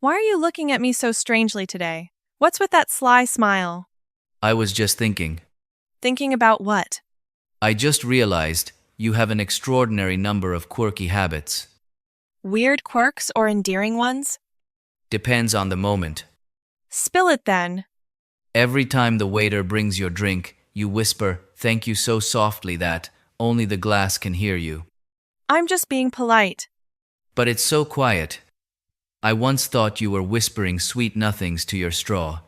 Why are you looking at me so strangely today? What's with that sly smile? I was just thinking. Thinking about what? I just realized you have an extraordinary number of quirky habits. Weird quirks or endearing ones? Depends on the moment. Spill it then. Every time the waiter brings your drink, you whisper, "Thank you," so softly that only the glass can hear you. I'm just being polite. But it's so quiet. I once thought you were whispering sweet nothings to your straw.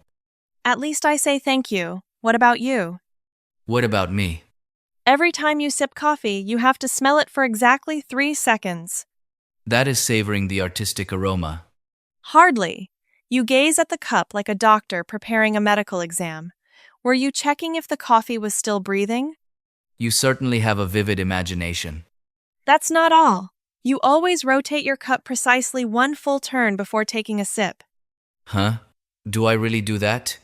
At least I say thank you. What about you? What about me? Every time you sip coffee, you have to smell it for exactly 3 seconds. That is savoring the artistic aroma. Hardly. You gaze at the cup like a doctor preparing a medical exam. Were you checking if the coffee was still breathing? You certainly have a vivid imagination. That's not all. You always rotate your cup precisely 1 full turn before taking a sip. Huh? Do I really do that?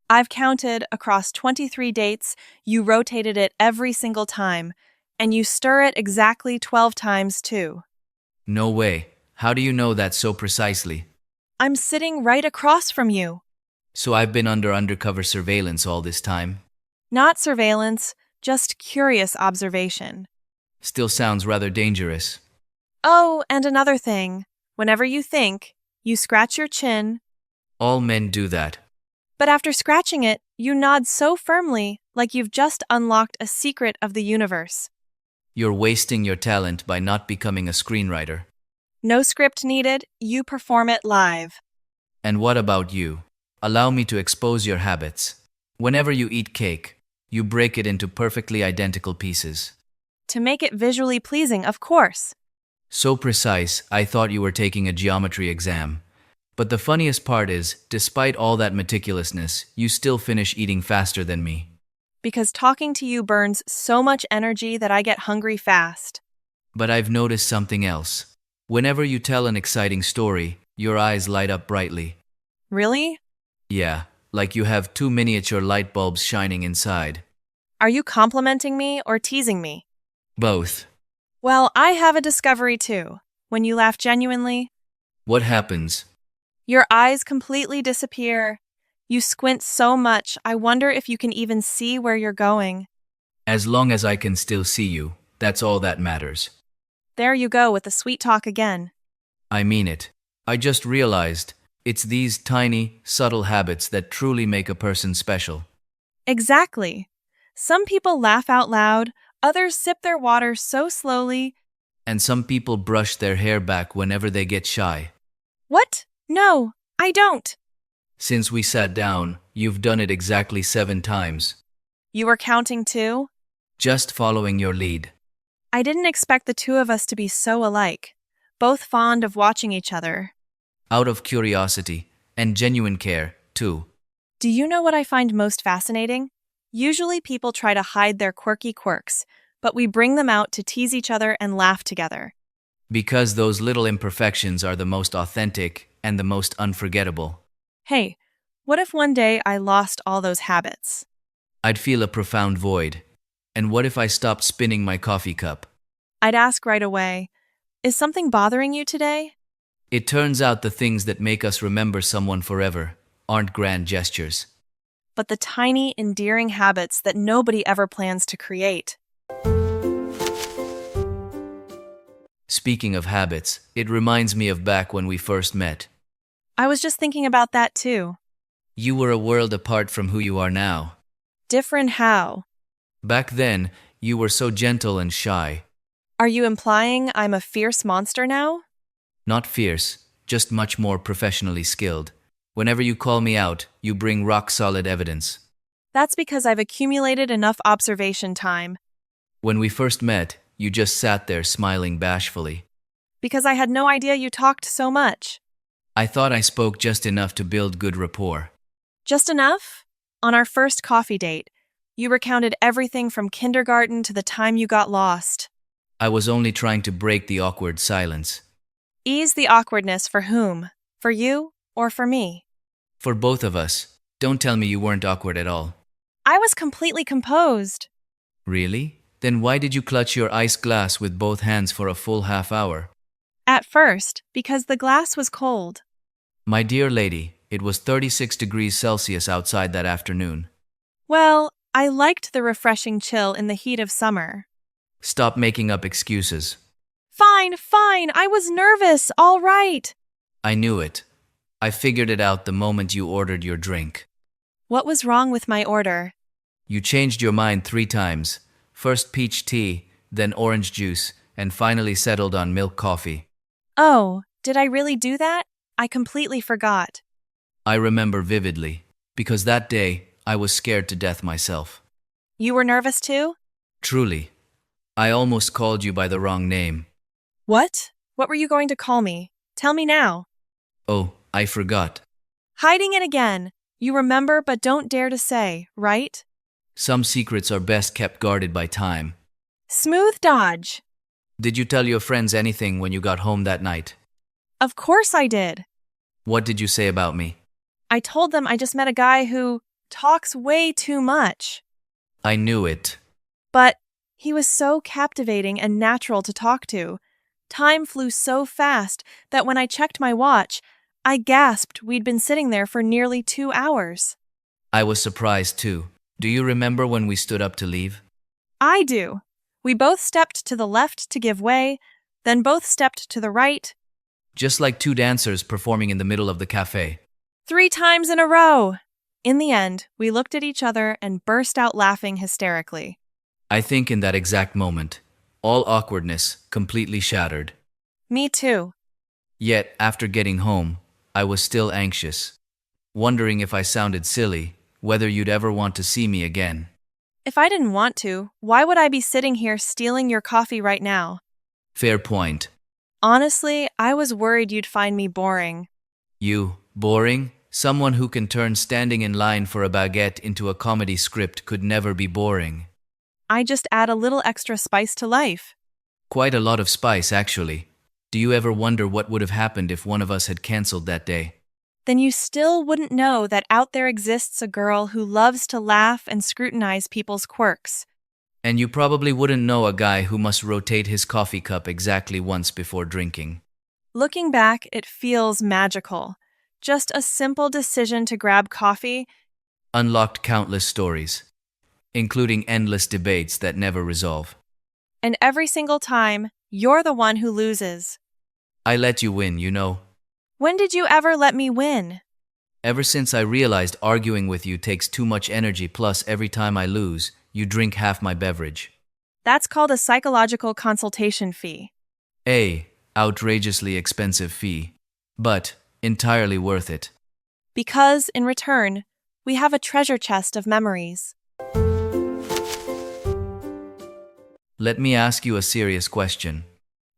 I've counted across 23 dates, you rotated it every single time, and you stir it exactly 12 times too. No way. How do you know that so precisely? I'm sitting right across from you. So I've been under undercover surveillance all this time? Not surveillance, just curious observation. Still sounds rather dangerous. Oh, and another thing. Whenever you think, you scratch your chin, All men do that. but after scratching it, you nod so firmly like you've just unlocked a secret of the universe. You're wasting your talent by not becoming a screenwriter. No script needed, you perform it live. And what about you? Allow me to expose your habits. Whenever you eat cake, you break it into perfectly identical pieces. To make it visually pleasing, of course. So precise, I thought you were taking a geometry exam. But the funniest part is, despite all that meticulousness, you still finish eating faster than me. Because talking to you burns so much energy that I get hungry fast. But I've noticed something else. Whenever you tell an exciting story, your eyes light up brightly. Really? Yeah, like you have 2 miniature light bulbs shining inside. Are you complimenting me or teasing me? Both. Well, I have a discovery too. When you laugh genuinely, What happens? your eyes completely disappear. You squint so much, I wonder if you can even see where you're going. As long as I can still see you, that's all that matters. There you go with the sweet talk again. I mean it. I just realized it's these tiny, subtle habits that truly make a person special. Exactly. Some people laugh out loud, others sip their water so slowly. And some people brush their hair back whenever they get shy. What? No, I don't. Since we sat down, you've done it exactly 7 times. You were counting too? Just following your lead. I didn't expect the two of us to be so alike, both fond of watching each other. Out of curiosity and genuine care, too. Do you know what I find most fascinating? Usually people try to hide their quirky quirks, but we bring them out to tease each other and laugh together. Because those little imperfections are the most authentic and the most unforgettable. Hey, what if one day I lost all those habits? I'd feel a profound void. And what if I stopped spinning my coffee cup? I'd ask right away, is something bothering you today? It turns out the things that make us remember someone forever aren't grand gestures. But the tiny, endearing habits that nobody ever plans to create. Speaking of habits, it reminds me of back when we first met. I was just thinking about that too. You were a world apart from who you are now. Different how? Back then, you were so gentle and shy. Are you implying I'm a fierce monster now? Not fierce, just much more professionally skilled. Whenever you call me out, you bring rock-solid evidence. That's because I've accumulated enough observation time. When we first met, you just sat there smiling bashfully. Because I had no idea you talked so much. I thought I spoke just enough to build good rapport. Just enough? On our first coffee date, you recounted everything from kindergarten to the time you got lost. I was only trying to break the awkward silence. Ease the awkwardness for whom? For you or for me? For both of us. Don't tell me you weren't awkward at all. I was completely composed. Really? Then why did you clutch your iced glass with both hands for a full half hour? At first, because the glass was cold. My dear lady, it was 36 degrees Celsius outside that afternoon. Well, I liked the refreshing chill in the heat of summer. Stop making up excuses. Fine, fine, I was nervous, all right. I knew it. I figured it out the moment you ordered your drink. What was wrong with my order? You changed your mind 3 times. First peach tea, then orange juice, and finally settled on milk coffee. Oh, did I really do that? I completely forgot. I remember vividly, because that day I was scared to death myself. You were nervous too? Truly. I almost called you by the wrong name. What? What were you going to call me? Tell me now. Oh, I forgot. Hiding it again. You remember but don't dare to say, right? Some secrets are best kept guarded by time. Smooth dodge. Did you tell your friends anything when you got home that night? Of course I did. What did you say about me? I told them I just met a guy who talks way too much. I knew it. But he was so captivating and natural to talk to. Time flew so fast that when I checked my watch, I gasped we'd been sitting there for nearly 2 hours. I was surprised too. Do you remember when we stood up to leave? I do. We both stepped to the left to give way, then both stepped to the right. Just like 2 dancers performing in the middle of the cafe. 3 times in a row. In the end, we looked at each other and burst out laughing hysterically. I think in that exact moment, all awkwardness completely shattered. Me too. Yet, after getting home, I was still anxious, wondering if I sounded silly, whether you'd ever want to see me again. If I didn't want to, why would I be sitting here stealing your coffee right now? Fair point. Honestly, I was worried you'd find me boring. You, boring? Someone who can turn standing in line for a baguette into a comedy script could never be boring. I just add a little extra spice to life. Quite a lot of spice, actually. Do you ever wonder what would have happened if one of us had cancelled that day? Then you still wouldn't know that out there exists a girl who loves to laugh and scrutinize people's quirks. And you probably wouldn't know a guy who must rotate his coffee cup exactly once before drinking. Looking back, it feels magical. Just a simple decision to grab coffee. Unlocked countless stories, including endless debates that never resolve. And every single time, you're the one who loses. I let you win, you know. When did you ever let me win? Ever since I realized arguing with you takes too much energy, plus every time I lose, you drink half my beverage. That's called a psychological consultation fee. A outrageously expensive fee, but entirely worth it. Because, in return, we have a treasure chest of memories. Let me ask you a serious question.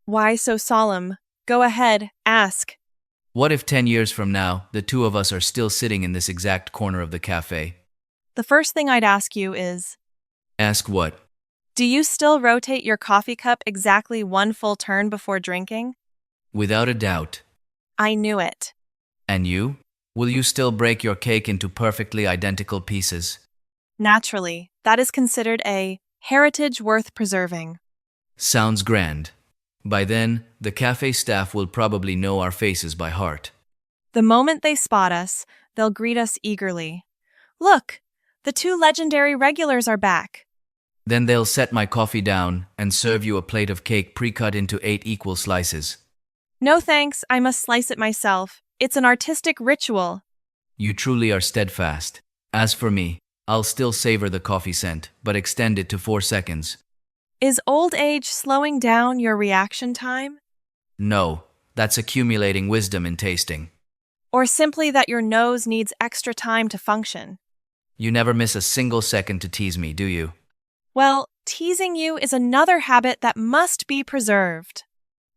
Why so solemn? Go ahead, ask. What if 10 years from now, the two of us are still sitting in this exact corner of the cafe? The first thing I'd ask you is, Ask what? do you still rotate your coffee cup exactly 1 full turn before drinking? Without a doubt. I knew it. And you? Will you still break your cake into perfectly identical pieces? Naturally, that is considered a heritage worth preserving. Sounds grand. By then, the cafe staff will probably know our faces by heart. The moment they spot us, they'll greet us eagerly. Look, the 2 legendary regulars are back. Then they'll set my coffee down and serve you a plate of cake pre-cut into 8 equal slices. No thanks, I must slice it myself. It's an artistic ritual. You truly are steadfast. As for me, I'll still savor the coffee scent, but extend it to 4 seconds. Is old age slowing down your reaction time? No, that's accumulating wisdom in tasting. Or simply that your nose needs extra time to function? You never miss a single second to tease me, do you? Well, teasing you is another habit that must be preserved.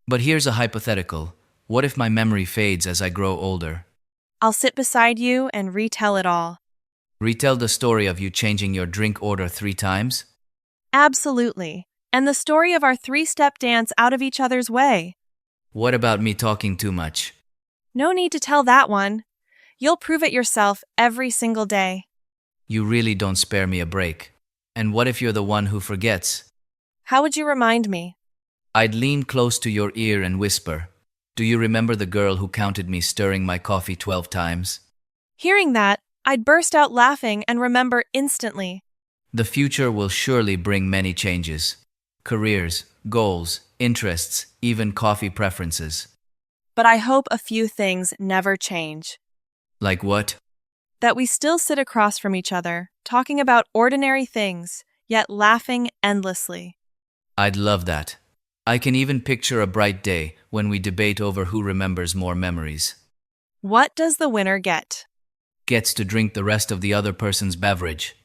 But here's a hypothetical. What if my memory fades as I grow older? I'll sit beside you and retell it all. Retell the story of you changing your drink order 3 times? Absolutely. And the story of our 3-step dance out of each other's way. What about me talking too much? No need to tell that one. You'll prove it yourself every single day. You really don't spare me a break. And what if you're the one who forgets? How would you remind me? I'd lean close to your ear and whisper, Do you remember the girl who counted me stirring my coffee 12 times? Hearing that, I'd burst out laughing and remember instantly. The future will surely bring many changes. Careers, goals, interests, even coffee preferences. But I hope a few things never change. Like what? That we still sit across from each other, talking about ordinary things, yet laughing endlessly. I'd love that. I can even picture a bright day when we debate over who remembers more memories. What does the winner get? Gets to drink the rest of the other person's beverage.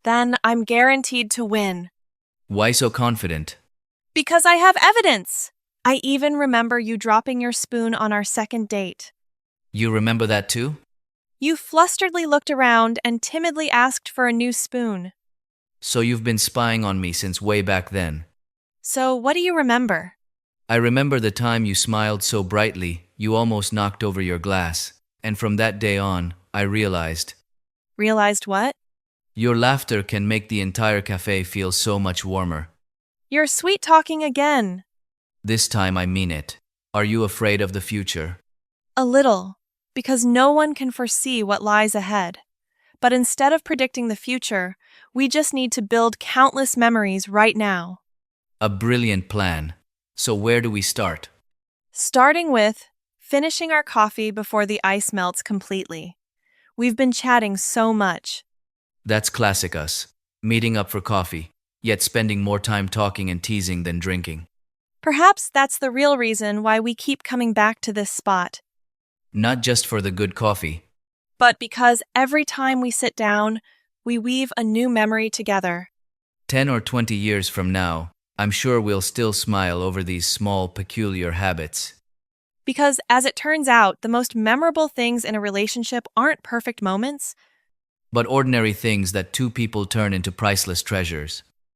Then I'm guaranteed to win. Why so confident? Because I have evidence! I even remember you dropping your spoon on our second date. You remember that too? You flusteredly looked around and timidly asked for a new spoon. So you've been spying on me since way back then. So, what do you remember? I remember the time you smiled so brightly, you almost knocked over your glass. And from that day on, I realized. Realized what? Your laughter can make the entire cafe feel so much warmer. You're sweet-talking again. This time I mean it. Are you afraid of the future? A little, because no one can foresee what lies ahead. But instead of predicting the future, we just need to build countless memories right now. A brilliant plan. So where do we start? Starting with finishing our coffee before the ice melts completely. We've been chatting so much. That's classic us. Meeting up for coffee, yet spending more time talking and teasing than drinking. Perhaps that's the real reason why we keep coming back to this spot. Not just for the good coffee. But because every time we sit down, we weave a new memory together. 10 or 20 years from now, I'm sure we'll still smile over these small, peculiar habits. Because, as it turns out, the most memorable things in a relationship aren't perfect moments, But ordinary things that two people turn into priceless treasures.